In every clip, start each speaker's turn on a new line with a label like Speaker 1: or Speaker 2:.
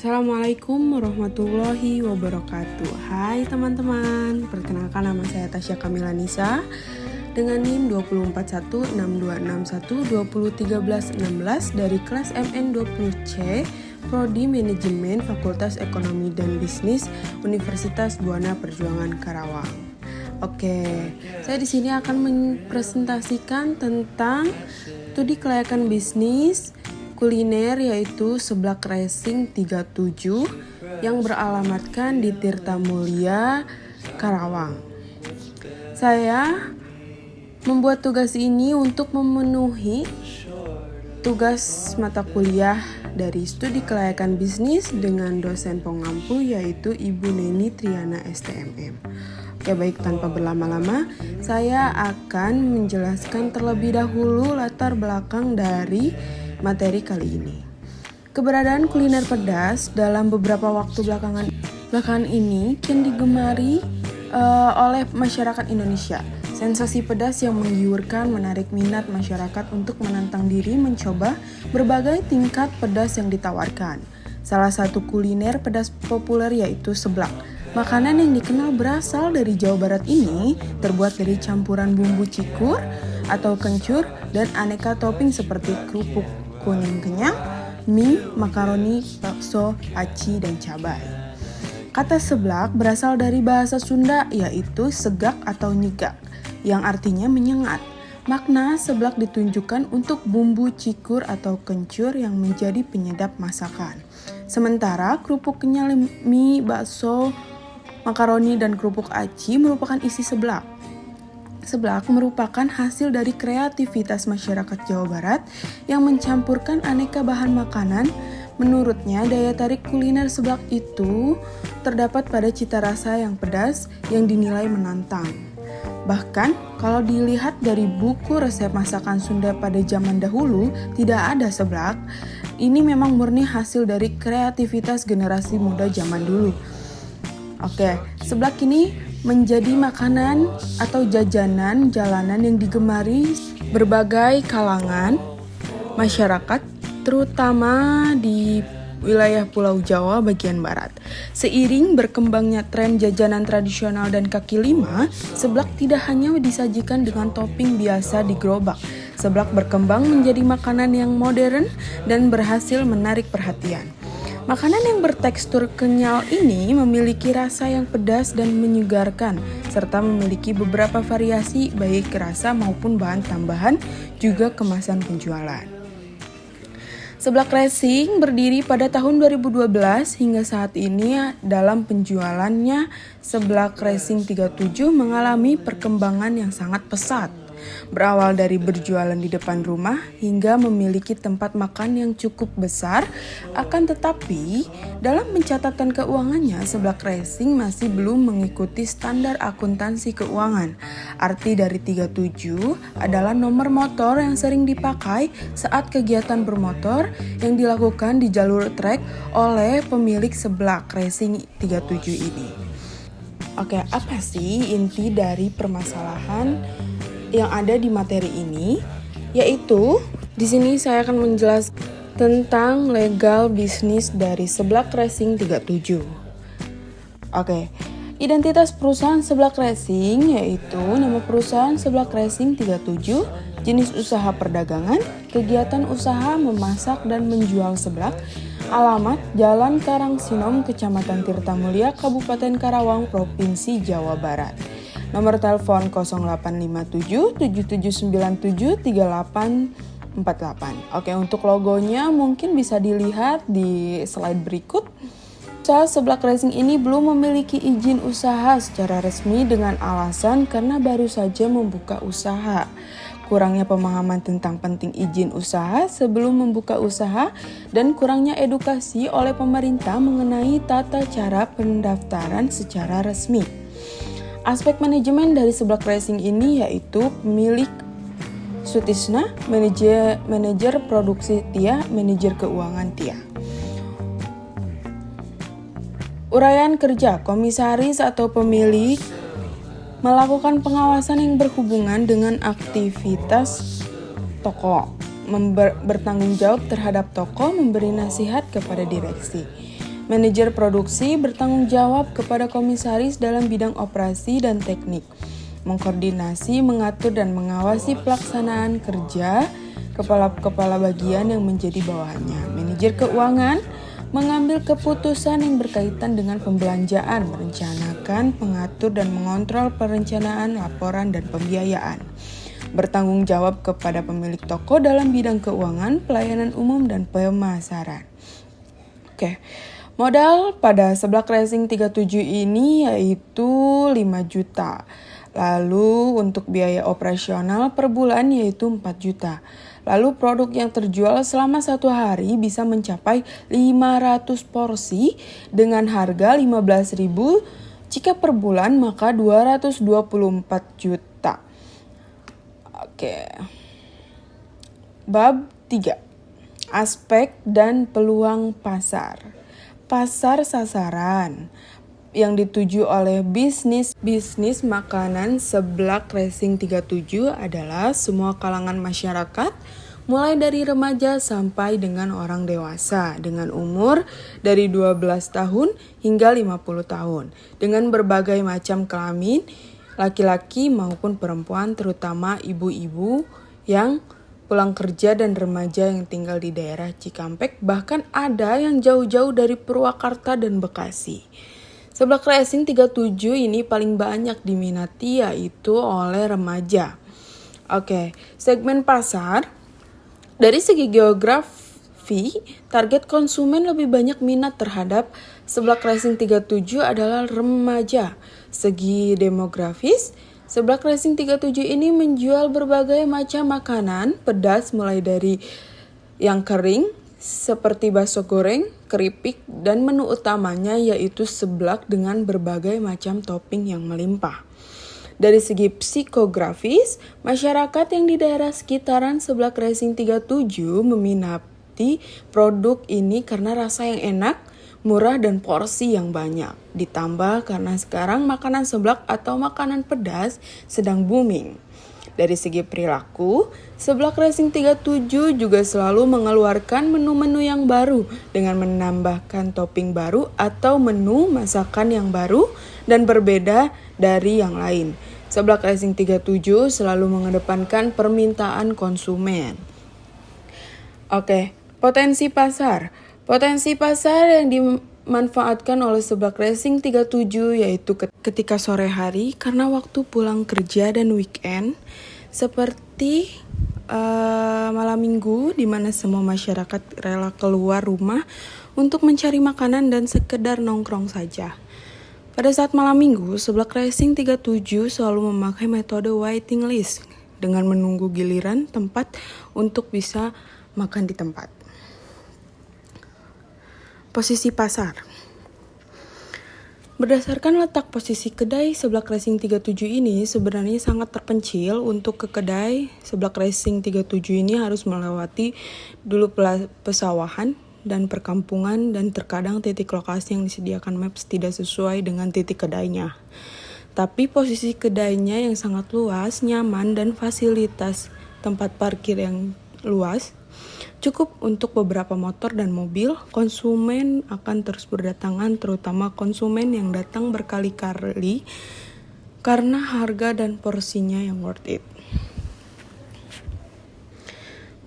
Speaker 1: Assalamualaikum warahmatullahi wabarakatuh. Hai teman-teman, perkenalkan nama saya Tasya Kamila Nisa dengan NIM 2416261201316 dari kelas MN20C Prodi Manajemen Fakultas Ekonomi dan Bisnis Universitas Buana Perjuangan Karawang. Oke, saya di sini akan mempresentasikan tentang studi kelayakan bisnis kuliner yaitu Seblak Racing 37 yang beralamatkan di Tirtamulya, Karawang. Saya membuat tugas ini untuk memenuhi tugas mata kuliah dari studi kelayakan bisnis dengan dosen pengampu yaitu Ibu Neni Triana STMM. Oke, baik, tanpa berlama-lama, saya akan menjelaskan terlebih dahulu latar belakang dari materi kali ini. Keberadaan kuliner pedas dalam beberapa waktu belakangan ini kian digemari oleh masyarakat Indonesia. Sensasi pedas yang menggiurkan menarik minat masyarakat untuk menantang diri mencoba berbagai tingkat pedas yang ditawarkan. Salah satu kuliner pedas populer yaitu seblak. Makanan yang dikenal berasal dari Jawa Barat ini terbuat dari campuran bumbu cikur atau kencur dan aneka topping seperti kerupuk kuning kenyang, mie, makaroni, bakso, aci, dan cabai. Kata seblak berasal dari bahasa Sunda yaitu segak atau nyigak yang artinya menyengat. Makna seblak ditunjukkan untuk bumbu cikur atau kencur yang menjadi penyedap masakan. Sementara kerupuk kenyal, mie, bakso, makaroni, dan kerupuk aci merupakan isi seblak. Seblak merupakan hasil dari kreativitas masyarakat Jawa Barat yang mencampurkan aneka bahan makanan. Menurutnya, daya tarik kuliner seblak itu terdapat pada cita rasa yang pedas yang dinilai menantang. Bahkan, kalau dilihat dari buku resep masakan Sunda pada zaman dahulu, tidak ada seblak. Ini memang murni hasil dari kreativitas generasi muda zaman dulu. Oke, seblak ini menjadi makanan atau jajanan jalanan yang digemari berbagai kalangan masyarakat, terutama di wilayah Pulau Jawa bagian barat. Seiring berkembangnya tren jajanan tradisional dan kaki lima, seblak tidak hanya disajikan dengan topping biasa di gerobak. Seblak berkembang menjadi makanan yang modern dan berhasil menarik perhatian. Makanan yang bertekstur kenyal ini memiliki rasa yang pedas dan menyegarkan, serta memiliki beberapa variasi baik rasa maupun bahan tambahan, juga kemasan penjualan. Seblak Racing berdiri pada tahun 2012 hingga saat ini dalam penjualannya Seblak Racing 37 mengalami perkembangan yang sangat pesat. Berawal dari berjualan di depan rumah hingga memiliki tempat makan yang cukup besar, akan tetapi dalam pencatatan keuangannya Seblak Racing masih belum mengikuti standar akuntansi keuangan. Arti dari 37 adalah nomor motor yang sering dipakai saat kegiatan bermotor yang dilakukan di jalur trek oleh pemilik Seblak Racing 37 ini. Oke, apa sih inti dari permasalahan yang ada di materi ini? Yaitu di sini saya akan menjelaskan tentang legal bisnis dari Seblak Racing 37. Oke, identitas perusahaan Seblak Racing yaitu nama perusahaan Seblak Racing 37, jenis usaha perdagangan, kegiatan usaha memasak dan menjual seblak, alamat Jalan Karangsinom, Kecamatan Tirtamulya, Kabupaten Karawang, Provinsi Jawa Barat. Nomor telepon 0857 7797 3848. Oke, untuk logonya mungkin bisa dilihat di slide berikut. Seblak Racing ini belum memiliki izin usaha secara resmi dengan alasan karena baru saja membuka usaha. Kurangnya pemahaman tentang penting izin usaha sebelum membuka usaha dan kurangnya edukasi oleh pemerintah mengenai tata cara pendaftaran secara resmi. Aspek manajemen dari Seblak Racing ini yaitu pemilik Sutisna, manajer produksi Tia, manajer keuangan Tia. Uraian kerja komisaris atau pemilik melakukan pengawasan yang berhubungan dengan aktivitas toko, bertanggung jawab terhadap toko, memberi nasihat kepada direksi. Manajer produksi bertanggung jawab kepada komisaris dalam bidang operasi dan teknik, mengkoordinasi, mengatur, dan mengawasi pelaksanaan kerja kepala-kepala bagian yang menjadi bawahannya. Manajer keuangan mengambil keputusan yang berkaitan dengan pembelanjaan, merencanakan, mengatur, dan mengontrol perencanaan, laporan, dan pembiayaan. Bertanggung jawab kepada pemilik toko dalam bidang keuangan, pelayanan umum, dan pemasaran. Oke, modal pada seblak racing 37 ini yaitu 5 juta. Lalu untuk biaya operasional per bulan yaitu 4 juta. Lalu produk yang terjual selama 1 hari bisa mencapai 500 porsi dengan harga 15.000. Jika per bulan maka 224 juta. Oke. Bab 3. Aspek dan peluang pasar. Pasar sasaran yang dituju oleh bisnis makanan seblak racing 37 adalah semua kalangan masyarakat, mulai dari remaja sampai dengan orang dewasa dengan umur dari 12 tahun hingga 50 tahun dengan berbagai macam kelamin, laki-laki maupun perempuan, terutama ibu-ibu yang pulang kerja dan remaja yang tinggal di daerah Cikampek, bahkan ada yang jauh-jauh dari Purwakarta dan Bekasi. Seblak racing 37 ini paling banyak diminati yaitu oleh remaja. Oke, segmen pasar. Dari segi geografi, target konsumen lebih banyak minat terhadap seblak racing 37 adalah remaja. Segi demografis, seblak racing 37 ini menjual berbagai macam makanan pedas mulai dari yang kering, seperti bakso goreng, keripik, dan menu utamanya yaitu seblak dengan berbagai macam topping yang melimpah. Dari segi psikografis, masyarakat yang di daerah sekitaran seblak racing 37 meminati produk ini karena rasa yang enak, murah, dan porsi yang banyak. Ditambah karena sekarang makanan seblak atau makanan pedas sedang booming. Dari segi perilaku, seblak racing 37 juga selalu mengeluarkan menu-menu yang baru dengan menambahkan topping baru atau menu masakan yang baru dan berbeda dari yang lain. Seblak racing 37 selalu mengedepankan permintaan konsumen. Oke, potensi pasar. Potensi pasar yang dimanfaatkan oleh seblak racing 37 yaitu ketika sore hari karena waktu pulang kerja dan weekend, seperti malam minggu di mana semua masyarakat rela keluar rumah untuk mencari makanan dan sekedar nongkrong saja. Pada saat malam minggu, seblak racing 37 selalu memakai metode waiting list dengan menunggu giliran tempat untuk bisa makan di tempat. Posisi pasar. Berdasarkan letak posisi kedai seblak racing 37 ini sebenarnya sangat terpencil. Untuk ke kedai seblak racing 37 ini harus melewati dulu pesawahan dan perkampungan dan terkadang titik lokasi yang disediakan maps tidak sesuai dengan titik kedainya. Tapi posisi kedainya yang sangat luas, nyaman, dan fasilitas tempat parkir yang luas cukup untuk beberapa motor dan mobil. Konsumen akan terus berdatangan, terutama konsumen yang datang berkali-kali karena harga dan porsinya yang worth it.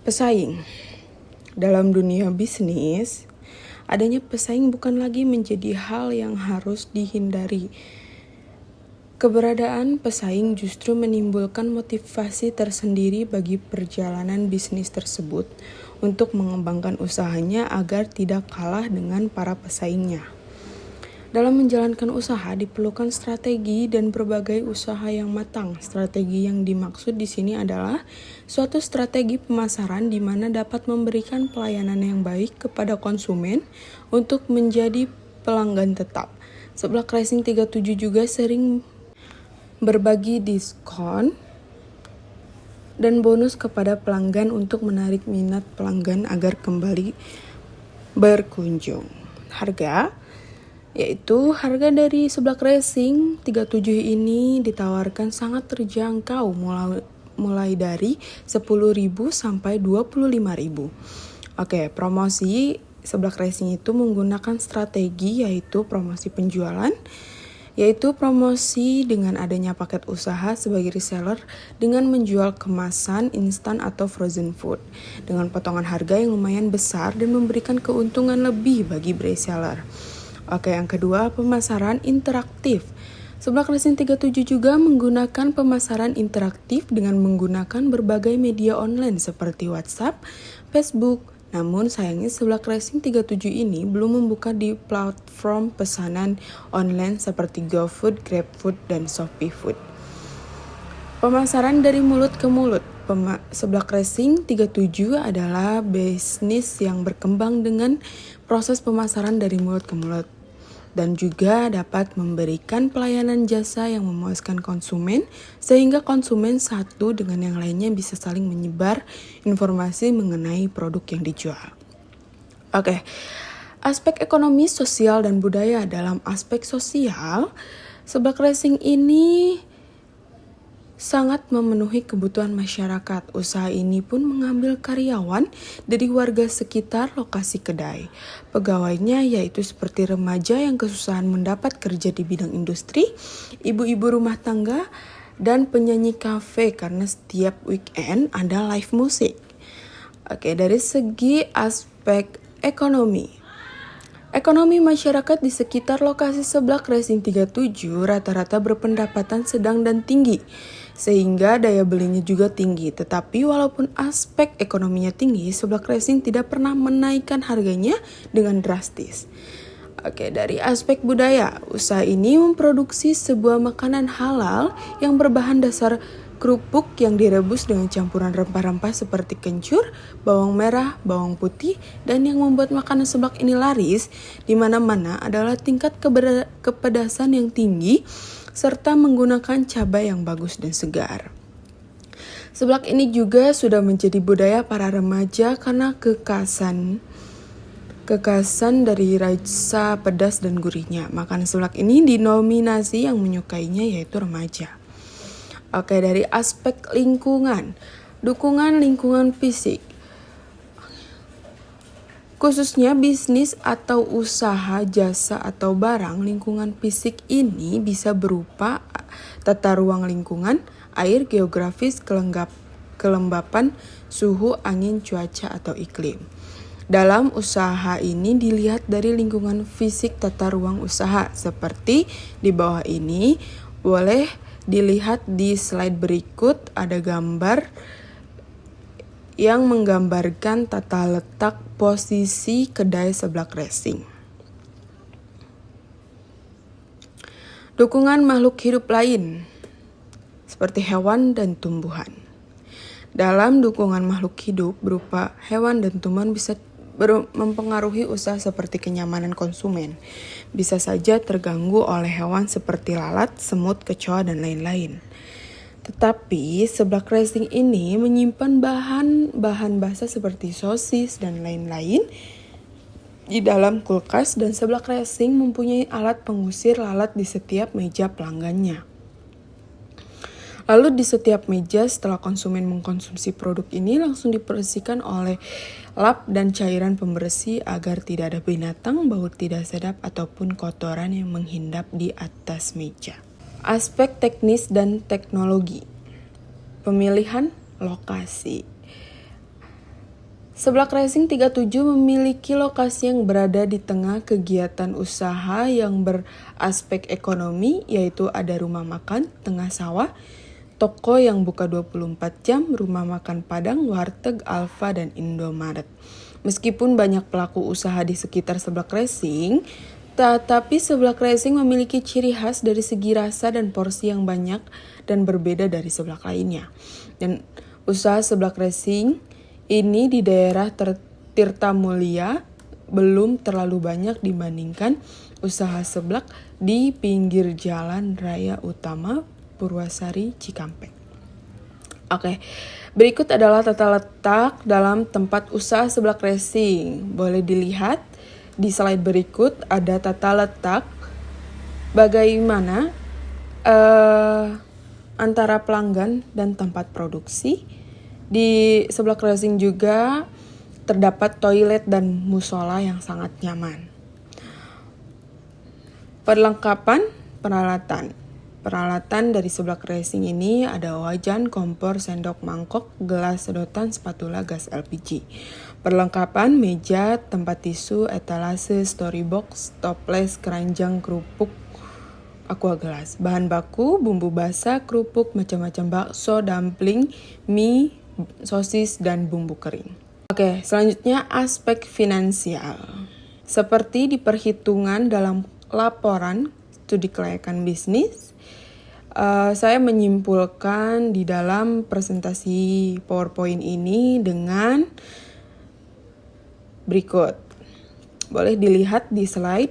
Speaker 1: Pesaing. Dalam dunia bisnis, adanya pesaing bukan lagi menjadi hal yang harus dihindari. Keberadaan pesaing justru menimbulkan motivasi tersendiri bagi perjalanan bisnis tersebut untuk mengembangkan usahanya agar tidak kalah dengan para pesaingnya. Dalam menjalankan usaha diperlukan strategi dan berbagai usaha yang matang. Strategi yang dimaksud di sini adalah suatu strategi pemasaran di mana dapat memberikan pelayanan yang baik kepada konsumen untuk menjadi pelanggan tetap. Seblak racing 37 juga sering berbagi diskon dan bonus kepada pelanggan untuk menarik minat pelanggan agar kembali berkunjung. Harga, yaitu harga dari seblak racing 37 ini ditawarkan sangat terjangkau mulai dari 10.000 sampai 25.000. Oke, promosi Seblak Racing itu menggunakan strategi yaitu promosi penjualan, yaitu promosi dengan adanya paket usaha sebagai reseller dengan menjual kemasan instan atau frozen food dengan potongan harga yang lumayan besar dan memberikan keuntungan lebih bagi reseller. Oke, yang kedua, pemasaran interaktif. Seblak Racing 37 juga menggunakan pemasaran interaktif dengan menggunakan berbagai media online seperti WhatsApp, Facebook. Namun sayangnya Seblak Racing 37 ini belum membuka di platform pesanan online seperti GoFood, GrabFood, dan ShopeeFood. Pemasaran dari mulut ke mulut. Seblak Racing 37 adalah bisnis yang berkembang dengan proses pemasaran dari mulut ke mulut dan juga dapat memberikan pelayanan jasa yang memuaskan konsumen sehingga konsumen satu dengan yang lainnya bisa saling menyebar informasi mengenai produk yang dijual. Oke, aspek ekonomi, sosial, dan budaya. Dalam aspek sosial, Seblak Racing ini sangat memenuhi kebutuhan masyarakat. Usaha ini pun mengambil karyawan dari warga sekitar lokasi kedai. Pegawainya yaitu seperti remaja yang kesusahan mendapat kerja di bidang industri, ibu-ibu rumah tangga, dan penyanyi kafe karena setiap weekend ada live musik. Oke, dari segi aspek ekonomi. Ekonomi masyarakat di sekitar lokasi Seblak Racing 37 rata-rata berpendapatan sedang dan tinggi, sehingga daya belinya juga tinggi. Tetapi walaupun aspek ekonominya tinggi, Seblak Racing tidak pernah menaikkan harganya dengan drastis. Oke, dari aspek budaya, usaha ini memproduksi sebuah makanan halal yang berbahan dasar kerupuk yang direbus dengan campuran rempah-rempah seperti kencur, bawang merah, bawang putih, dan yang membuat makanan seblak ini laris di mana-mana adalah tingkat kepedasan yang tinggi serta menggunakan cabai yang bagus dan segar. Seblak ini juga sudah menjadi budaya para remaja karena kekasan dari rasa pedas dan gurihnya. Makanan seblak ini dinominasi yang menyukainya yaitu remaja. Oke, dari aspek lingkungan, dukungan lingkungan fisik. Khususnya bisnis atau usaha jasa atau barang, lingkungan fisik ini bisa berupa tata ruang lingkungan, air, geografis, kelembapan, suhu, angin, cuaca, atau iklim. Dalam usaha ini dilihat dari lingkungan fisik tata ruang usaha, seperti di bawah ini boleh dilihat di slide berikut ada gambar yang menggambarkan tata letak posisi kedai Seblak Racing. Dukungan makhluk hidup lain seperti hewan dan tumbuhan. Dalam dukungan makhluk hidup berupa hewan dan tumbuhan bisa mempengaruhi usaha seperti kenyamanan konsumen. Bisa saja terganggu oleh hewan seperti lalat, semut, kecoa, dan lain-lain. Tetapi Seblak Racing ini menyimpan bahan basah seperti sosis dan lain-lain di dalam kulkas dan Seblak Racing mempunyai alat pengusir lalat di setiap meja pelanggannya. Lalu di setiap meja setelah konsumen mengkonsumsi produk ini langsung dibersihkan oleh lap dan cairan pembersih agar tidak ada binatang, bau tidak sedap, ataupun kotoran yang menghindap di atas meja. Aspek teknis dan teknologi. Pemilihan lokasi. Seblak Racing 37 memiliki lokasi yang berada di tengah kegiatan usaha yang beraspek ekonomi, yaitu ada rumah makan, tengah sawah, toko yang buka 24 jam, rumah makan Padang, warteg, Alfa, dan Indomaret. Meskipun banyak pelaku usaha di sekitar Seblak Racing, tetapi Seblak Racing memiliki ciri khas dari segi rasa dan porsi yang banyak dan berbeda dari seblak lainnya. Dan usaha Seblak Racing ini di daerah Tirtamulia belum terlalu banyak dibandingkan usaha seblak di pinggir jalan raya utama Purwasari, Cikampek. Oke, berikut adalah tata letak dalam tempat usaha Seblak Racing. Boleh dilihat di slide berikut ada tata letak bagaimana antara pelanggan dan tempat produksi. Di Seblak Racing juga terdapat toilet dan musola yang sangat nyaman. Perlengkapan peralatan. Peralatan dari seblak racing ini ada wajan, kompor, sendok, mangkok, gelas, sedotan, spatula, gas LPG. Perlengkapan meja, tempat tisu, etalase, storybox, toples, keranjang, kerupuk, aqua gelas. Bahan baku, bumbu basah, kerupuk, macam-macam bakso, dumpling, mie, sosis, dan bumbu kering. Oke, selanjutnya aspek finansial. Seperti di perhitungan dalam laporan studi kelayakan bisnis, saya menyimpulkan di dalam presentasi PowerPoint ini dengan berikut. Boleh dilihat di slide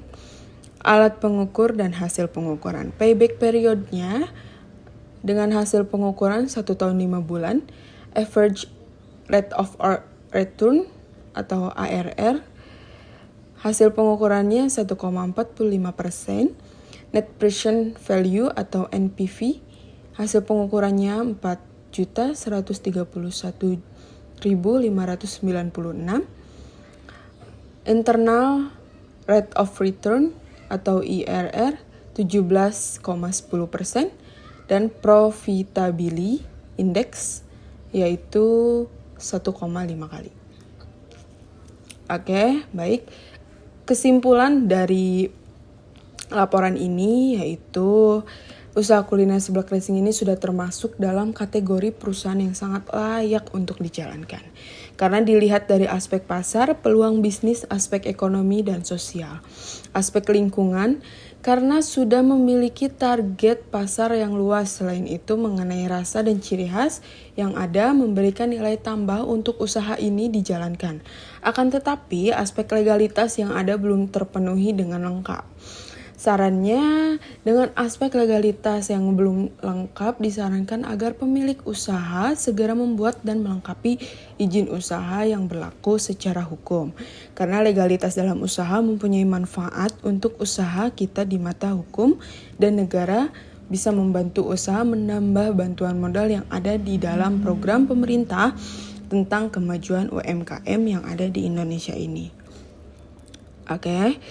Speaker 1: alat pengukur dan hasil pengukuran. Payback periodnya dengan hasil pengukuran 1 tahun 5 bulan, average rate of return atau ARR, hasil pengukurannya 1,45%, net present value atau NPV, hasil pengukurannya 4.131.596, internal rate of return atau IRR 17,10%, dan profitability index yaitu 1,5 kali. Oke, baik. Kesimpulan dari laporan ini yaitu usaha kuliner seblak racing ini sudah termasuk dalam kategori perusahaan yang sangat layak untuk dijalankan. Karena dilihat dari aspek pasar, peluang bisnis, aspek ekonomi dan sosial, aspek lingkungan, karena sudah memiliki target pasar yang luas. Selain itu mengenai rasa dan ciri khas yang ada memberikan nilai tambah untuk usaha ini dijalankan. Akan tetapi aspek legalitas yang ada belum terpenuhi dengan lengkap. Sarannya, dengan aspek legalitas yang belum lengkap disarankan agar pemilik usaha segera membuat dan melengkapi izin usaha yang berlaku secara hukum. Karena legalitas dalam usaha mempunyai manfaat untuk usaha kita di mata hukum dan negara, bisa membantu usaha menambah bantuan modal yang ada di dalam program pemerintah tentang kemajuan UMKM yang ada di Indonesia ini. Oke.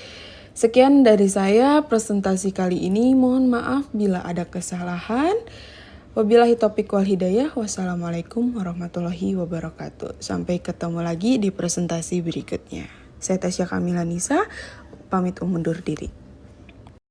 Speaker 1: Sekian dari saya presentasi kali ini. Mohon maaf bila ada kesalahan. Wabillahi taufiq wal hidayah. Wassalamualaikum warahmatullahi wabarakatuh. Sampai ketemu lagi di presentasi berikutnya. Saya Tasya Kamila Nisa, pamit undur diri.